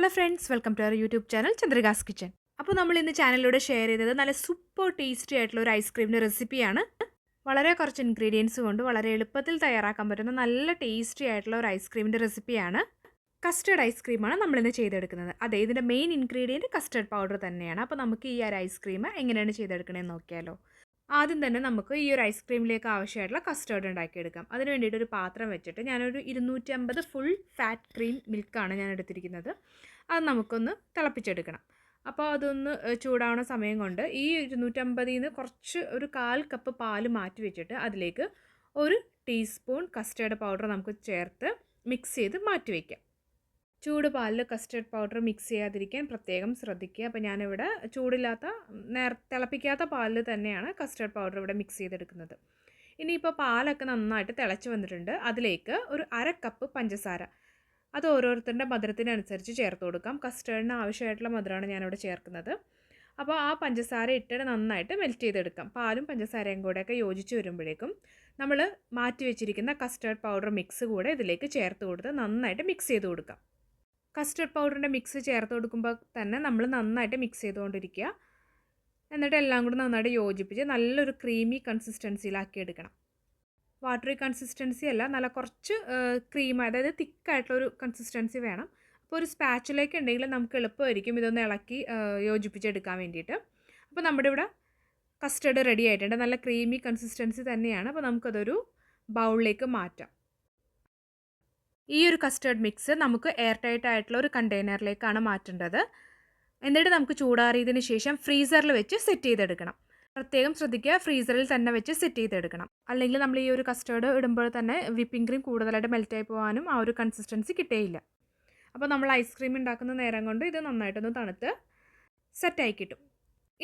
Hello friends, welcome to our YouTube channel Chandrika's kitchen. അപ്പോൾ നമ്മൾ ഇന്ന് ചാനലിലൂടെ ഷെയർ ചെയ്തത് നല്ല സൂപ്പർ ടേസ്റ്റി ആയിട്ടുള്ള ഒരു ഐസ്ക്രീമിൻ്റെ റെസിപ്പിയാണ്. വളരെ കുറച്ച് ഇൻഗ്രീഡിയൻസ് കൊണ്ട് വളരെ എളുപ്പത്തിൽ തയ്യാറാക്കാൻ പറ്റുന്ന നല്ല ടേസ്റ്റി ആയിട്ടുള്ള ഒരു ഐസ്ക്രീമിൻ്റെ റെസിപ്പിയാണ്. കസ്റ്റേർഡ് ഐസ്ക്രീമാണ് നമ്മളിന്ന് ചെയ്തെടുക്കുന്നത്. അതെ, ഇതിൻ്റെ മെയിൻ ഇൻഗ്രീഡിയൻറ്റ് കസ്റ്റേർഡ് പൗഡർ തന്നെയാണ്. അപ്പോൾ നമുക്ക് ഈ ഒരു ഐസ്ക്രീം എങ്ങനെയാണ് ചെയ്തെടുക്കണമെന്ന് നോക്കിയാലോ. ആദ്യം തന്നെ നമുക്ക് ഈ ഒരു ഐസ്ക്രീമിലേക്ക് ആവശ്യമായിട്ടുള്ള കസ്റ്റേർഡ് ഉണ്ടാക്കിയെടുക്കാം. അതിന് വേണ്ടിയിട്ട് ഒരു പാത്രം വെച്ചിട്ട് ഞാനൊരു 250 ഫുൾ ഫാറ്റ് ക്രീം മിൽക്കാണ് ഞാൻ എടുത്തിരിക്കുന്നത്. അത് നമുക്കൊന്ന് തിളപ്പിച്ചെടുക്കണം. അപ്പോൾ അതൊന്ന് ചൂടാവുന്ന സമയം കൊണ്ട് ഈ 250ൽ നിന്ന് കുറച്ച് ഒരു 1/4 കപ്പ് പാല് മാറ്റി വെച്ചിട്ട് അതിലേക്ക് 1 ടീസ്പൂൺ കസ്റ്റേർഡ് പൗഡർ നമുക്ക് ചേർത്ത് മിക്സ് ചെയ്ത് മാറ്റി വയ്ക്കാം. ചൂട് പാലിൽ കസ്റ്റേർഡ് പൗഡർ മിക്സ് ചെയ്യാതിരിക്കാൻ പ്രത്യേകം ശ്രദ്ധിക്കുക. അപ്പോൾ ഞാനിവിടെ ചൂടില്ലാത്ത തിളപ്പിക്കാത്ത പാലിൽ തന്നെയാണ് കസ്റ്റേർഡ് പൗഡർ ഇവിടെ മിക്സ് ചെയ്തെടുക്കുന്നത്. ഇനിയിപ്പോൾ പാലൊക്കെ നന്നായിട്ട് തിളച്ച് വന്നിട്ടുണ്ട്. അതിലേക്ക് ഒരു 1/2 കപ്പ് പഞ്ചസാര, അത് ഓരോരുത്തരുടെ മധുരത്തിനനുസരിച്ച് ചേർത്ത് കൊടുക്കാം. കസ്റ്റേർഡിന് ആവശ്യമായിട്ടുള്ള മധുരമാണ് ഞാനിവിടെ ചേർക്കുന്നത്. അപ്പോൾ ആ പഞ്ചസാര ഇട്ടിട്ട് നന്നായിട്ട് മെൽറ്റ് ചെയ്തെടുക്കാം. പാലും പഞ്ചസാരയും കൂടെയൊക്കെ യോജിച്ച് വരുമ്പോഴേക്കും നമ്മൾ മാറ്റി വെച്ചിരിക്കുന്ന കസ്റ്റേർഡ് പൗഡർ മിക്സ് കൂടെ ഇതിലേക്ക് ചേർത്ത് കൊടുത്ത് നന്നായിട്ട് മിക്സ് ചെയ്ത് കൊടുക്കാം. കസ്റ്റർഡ് പൗഡറിൻ്റെ മിക്സ് ചേർത്ത് കൊടുക്കുമ്പോൾ തന്നെ നമ്മൾ നന്നായിട്ട് മിക്സ് ചെയ്തുകൊണ്ടിരിക്കുക. എന്നിട്ട് എല്ലാം കൂടി നന്നായിട്ട് യോജിപ്പിച്ച് നല്ലൊരു ക്രീമി കൺസിസ്റ്റൻസിയിലാക്കി എടുക്കണം. വാട്ടറി കൺസിസ്റ്റൻസി അല്ല, നല്ല കുറച്ച് ക്രീം, അതായത് തിക്കായിട്ടുള്ളൊരു കൺസിസ്റ്റൻസി വേണം. അപ്പോൾ ഒരു സ്പാച്ചിലേക്ക് ഉണ്ടെങ്കിൽ നമുക്ക് എളുപ്പമായിരിക്കും ഇതൊന്ന് ഇളക്കി യോജിപ്പിച്ചെടുക്കാൻ വേണ്ടിയിട്ട്. അപ്പോൾ നമ്മുടെ ഇവിടെ കസ്റ്റർഡ് റെഡി ആയിട്ടുണ്ട്. നല്ല ക്രീമി കൺസിസ്റ്റൻസി തന്നെയാണ്. അപ്പോൾ നമുക്കതൊരു ബൗളിലേക്ക് മാറ്റാം. ഈ ഒരു കസ്റ്റേർഡ് മിക്സ് നമുക്ക് എയർ ടൈറ്റ് ആയിട്ടുള്ള ഒരു കണ്ടെയ്നറിലേക്കാണ് മാറ്റേണ്ടത്. എന്നിട്ട് നമുക്ക് ചൂടാറിയതിന് ശേഷം ഫ്രീസറിൽ വെച്ച് സെറ്റ് ചെയ്തെടുക്കണം. പ്രത്യേകം ശ്രദ്ധിക്കുക, ഫ്രീസറിൽ തന്നെ വെച്ച് സെറ്റ് ചെയ്തെടുക്കണം. അല്ലെങ്കിൽ നമ്മൾ ഈ ഒരു കസ്റ്റേർഡ് ഇടുമ്പോൾ തന്നെ വിപ്പിംഗ് ക്രീം കൂടുതലായിട്ട് മെൽറ്റായി പോകാനും ആ ഒരു കൺസിസ്റ്റൻസി കിട്ടുകയില്ല. അപ്പോൾ നമ്മൾ ഐസ്ക്രീം ഉണ്ടാക്കുന്ന നേരം കൊണ്ട് ഇത് നന്നായിട്ടൊന്ന് തണുത്ത് സെറ്റായി കിട്ടും.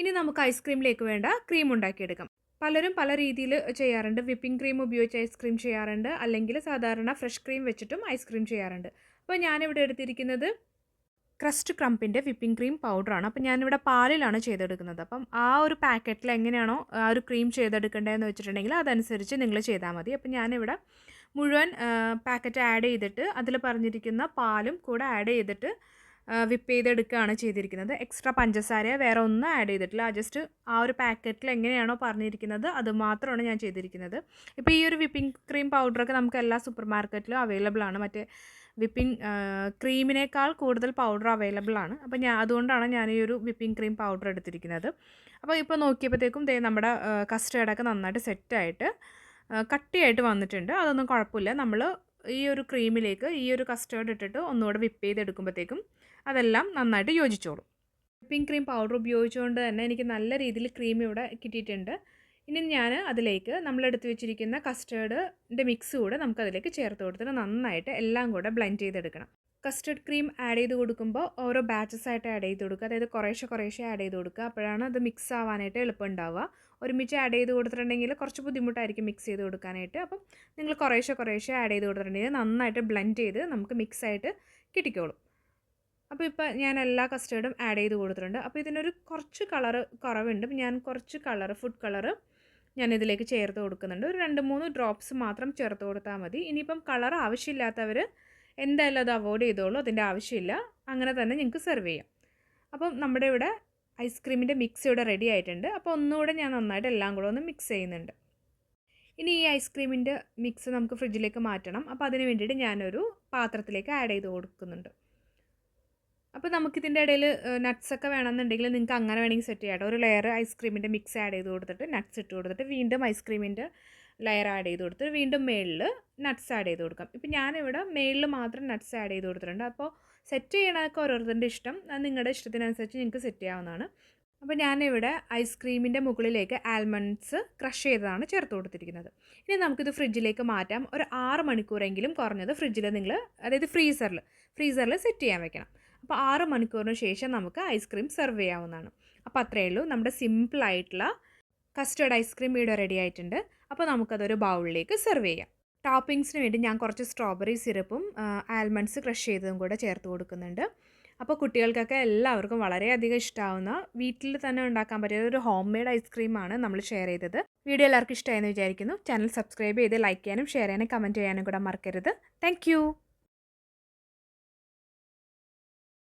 ഇനി നമുക്ക് ഐസ്ക്രീമിലേക്ക് വേണ്ട ക്രീം ഉണ്ടാക്കിയെടുക്കാം. പലരും പല രീതിയിൽ ചെയ്യാറുണ്ട്. വിപ്പിംഗ് ക്രീം ഉപയോഗിച്ച് ഐസ്ക്രീം ചെയ്യാറുണ്ട്, അല്ലെങ്കിൽ സാധാരണ ഫ്രഷ് ക്രീം വെച്ചിട്ടും ഐസ്ക്രീം ചെയ്യാറുണ്ട്. അപ്പോൾ ഞാനിവിടെ എടുത്തിരിക്കുന്നത് ക്രസ്റ്റ് ക്രംപിൻ്റെ വിപ്പിംഗ് ക്രീം പൗഡറാണ്. അപ്പോൾ ഞാനിവിടെ പാലിലാണ് ചെയ്തെടുക്കുന്നത്. അപ്പം ആ ഒരു പാക്കറ്റിൽ എങ്ങനെയാണോ ആ ഒരു ക്രീം ചെയ്തെടുക്കേണ്ടതെന്ന് വെച്ചിട്ടുണ്ടെങ്കിൽ അതനുസരിച്ച് നിങ്ങൾ ചെയ്താൽ മതി. അപ്പോൾ ഞാനിവിടെ മുഴുവൻ പാക്കറ്റ് ആഡ് ചെയ്തിട്ട് അതിൽ പറഞ്ഞിരിക്കുന്ന പാലും കൂടെ ആഡ് ചെയ്തിട്ട് വിപ്പ് ചെയ്തെടുക്കുകയാണ് ചെയ്തിരിക്കുന്നത്. എക്സ്ട്രാ പഞ്ചസാര വേറെ ഒന്നും ആഡ് ചെയ്തിട്ടില്ല. ജസ്റ്റ് ആ ഒരു പാക്കറ്റിൽ എങ്ങനെയാണോ പറഞ്ഞിരിക്കുന്നത് അത് മാത്രമാണ് ഞാൻ ചെയ്തിരിക്കുന്നത്. ഇപ്പോൾ ഈ ഒരു വിപ്പിംഗ് ക്രീം പൗഡറൊക്കെ നമുക്ക് എല്ലാ സൂപ്പർ മാർക്കറ്റിലും അവൈലബിൾ ആണ്. മറ്റേ വിപ്പിംഗ് ക്രീമിനേക്കാൾ കൂടുതൽ പൗഡർ അവൈലബിൾ ആണ്. അപ്പോൾ അതുകൊണ്ടാണ് ഞാൻ ഈ ഒരു വിപ്പിംഗ് ക്രീം പൗഡർ എടുത്തിരിക്കുന്നത്. അപ്പോൾ ഇപ്പോൾ നോക്കിയപ്പോഴത്തേക്കും നമ്മുടെ കസ്റ്റേർഡൊക്കെ നന്നായിട്ട് സെറ്റായിട്ട് കട്ടിയായിട്ട് വന്നിട്ടുണ്ട്. അതൊന്നും കുഴപ്പമില്ല. നമ്മൾ ഈ ഒരു ക്രീമിലേക്ക് ഈ ഒരു കസ്റ്റേർഡ് ഇട്ടിട്ട് ഒന്നുകൂടെ വിപ്പ് ചെയ്തെടുക്കുമ്പോഴത്തേക്കും അതെല്ലാം നന്നായിട്ട് യോജിച്ചോളും. വിപ്പിംഗ് ക്രീം പൗഡർ ഉപയോഗിച്ചുകൊണ്ട് തന്നെ എനിക്ക് നല്ല രീതിയിൽ ക്രീം ഇവിടെ കിട്ടിയിട്ടുണ്ട്. ഇനി ഞാൻ അതിലേക്ക് നമ്മളെടുത്ത് വെച്ചിരിക്കുന്ന കസ്റ്റേർഡിൻ്റെ മിക്സ് കൂടെ നമുക്കതിലേക്ക് ചേർത്ത് കൊടുത്തിട്ട് നന്നായിട്ട് എല്ലാം കൂടെ ബ്ലെൻഡ് ചെയ്തെടുക്കണം. കസ്റ്റേർഡ് ക്രീം ആഡ് ചെയ്ത് കൊടുക്കുമ്പോൾ ഓരോ ബാച്ചസ് ആയിട്ട് ആഡ് ചെയ്ത് കൊടുക്കുക. അതായത് കുറേശ്ശെ ആഡ് ചെയ്ത് കൊടുക്കുക. അപ്പോഴാണ് അത് മിക്സ് ആവാനായിട്ട് എളുപ്പം ഉണ്ടാവുക. ഒരുമിച്ച് ആഡ് ചെയ്ത് കൊടുത്തിട്ടുണ്ടെങ്കിൽ കുറച്ച് ബുദ്ധിമുട്ടായിരിക്കും മിക്സ് ചെയ്ത് കൊടുക്കാനായിട്ട്. അപ്പം നിങ്ങൾ കുറേശ്ശെ ആഡ് ചെയ്ത് കൊടുത്തിട്ടുണ്ടെങ്കിൽ നന്നായിട്ട് ബ്ലെൻഡ് ചെയ്ത് നമുക്ക് മിക്സായിട്ട് കിട്ടിക്കോളും. അപ്പോൾ ഇപ്പോൾ ഞാൻ എല്ലാ കസ്റ്റേർഡും ആഡ് ചെയ്ത് കൊടുത്തിട്ടുണ്ട്. അപ്പോൾ ഇതിനൊരു കുറച്ച് കളറ് കുറവുണ്ട്. ഞാൻ കുറച്ച് ഫുഡ് കളറ് ഞാനിതിലേക്ക് ചേർത്ത് കൊടുക്കുന്നുണ്ട്. ഒരു 2-3 ഡ്രോപ്സ് മാത്രം ചേർത്ത് കൊടുത്താൽ മതി. ഇനിയിപ്പം കളർ ആവശ്യമില്ലാത്തവർ എന്തായാലും അത് അവോയ്ഡ് ചെയ്തോളൂ, അതിൻ്റെ ആവശ്യമില്ല. അങ്ങനെ തന്നെ നിങ്ങൾക്ക് സെർവ് ചെയ്യാം. അപ്പം നമ്മുടെ ഇവിടെ ഐസ്ക്രീമിൻ്റെ മിക്സ് ഇവിടെ റെഡി ആയിട്ടുണ്ട്. അപ്പോൾ ഒന്നുകൂടെ ഞാൻ നന്നായിട്ട് എല്ലാം കൂടെ ഒന്ന് മിക്സ് ചെയ്യുന്നുണ്ട്. ഇനി ഈ ഐസ്ക്രീമിൻ്റെ മിക്സ് നമുക്ക് ഫ്രിഡ്ജിലേക്ക് മാറ്റണം. അപ്പോൾ അതിന് വേണ്ടിയിട്ട് ഞാനൊരു പാത്രത്തിലേക്ക് ആഡ് ചെയ്ത് കൊടുക്കുന്നുണ്ട്. അപ്പോൾ നമുക്കിതിൻ്റെ ഇടയിൽ നട്ട്സൊക്കെ വേണമെന്നുണ്ടെങ്കിൽ നിങ്ങൾക്ക് അങ്ങനെ വേണമെങ്കിൽ സെറ്റ് ചെയ്യാം. ഒരു ലെയർ ഐസ്ക്രീമിൻ്റെ മിക്സ് ആഡ് ചെയ്ത് കൊടുത്തിട്ട് നട്ട്സ് ഇട്ട് കൊടുത്തിട്ട് വീണ്ടും ഐസ്ക്രീമിൻ്റെ ലെയർ ആഡ് ചെയ്ത് കൊടുത്തിട്ട് വീണ്ടും മേളിൽ നട്ട്സ് ആഡ് ചെയ്ത് കൊടുക്കാം. ഇപ്പോൾ ഞാനിവിടെ മേളിൽ മാത്രം നട്ട്സ് ആഡ് ചെയ്ത് കൊടുത്തിട്ടുണ്ട്. അപ്പോൾ സെറ്റ് ചെയ്യണതൊക്കെ ഓരോരുത്തരുടെ ഇഷ്ടം, അത് നിങ്ങളുടെ ഇഷ്ടത്തിനനുസരിച്ച് നിങ്ങൾക്ക് സെറ്റ് ചെയ്യാവുന്നതാണ്. അപ്പോൾ ഞാനിവിടെ ഐസ്ക്രീമിൻ്റെ മുകളിലേക്ക് ആൽമണ്ട്സ് ക്രഷ് ചെയ്തതാണ് ചേർത്ത് കൊടുത്തിരിക്കുന്നത്. ഇനി നമുക്കിത് ഫ്രിഡ്ജിലേക്ക് മാറ്റാം. ഒരു 6 മണിക്കൂറെങ്കിലും കുറഞ്ഞത് ഫ്രിഡ്ജിൽ നിങ്ങൾ, അതായത് ഫ്രീസറിൽ സെറ്റ് ചെയ്യാൻ വെക്കണം. അപ്പോൾ 6 മണിക്കൂറിന് ശേഷം നമുക്ക് ഐസ്ക്രീം സെർവ് ചെയ്യാവുന്നതാണ്. അപ്പോൾ അത്രയേ ഉള്ളൂ. നമ്മുടെ സിമ്പിളായിട്ടുള്ള കസ്റ്റേർഡ് ഐസ്ക്രീം ഇവിടെ റെഡി ആയിട്ടുണ്ട്. അപ്പോൾ നമുക്കതൊരു ബൗളിലേക്ക് സെർവ് ചെയ്യാം. ടോപ്പിങ്സിന് വേണ്ടി ഞാൻ കുറച്ച് സ്ട്രോബെറി സിറപ്പും ആൽമണ്ട്സ് ക്രഷ് ചെയ്തതും കൂടെ ചേർത്ത് കൊടുക്കുന്നുണ്ട്. അപ്പോൾ കുട്ടികൾക്കൊക്കെ എല്ലാവർക്കും വളരെയധികം ഇഷ്ടമാവുന്ന, വീട്ടിൽ തന്നെ ഉണ്ടാക്കാൻ പറ്റിയ ഒരു ഹോം മെയ്ഡ് ഐസ്ക്രീമാണ് നമ്മൾ ഷെയർ ചെയ്തത്. വീഡിയോ എല്ലാവർക്കും ഇഷ്ടമായെന്ന് വിചാരിക്കുന്നു. ചാനൽ സബ്സ്ക്രൈബ് ചെയ്ത് ലൈക്ക് ചെയ്യാനും ഷെയർ ചെയ്യാനും കമൻറ്റ് ചെയ്യാനും കൂടെ മറക്കരുത്. താങ്ക്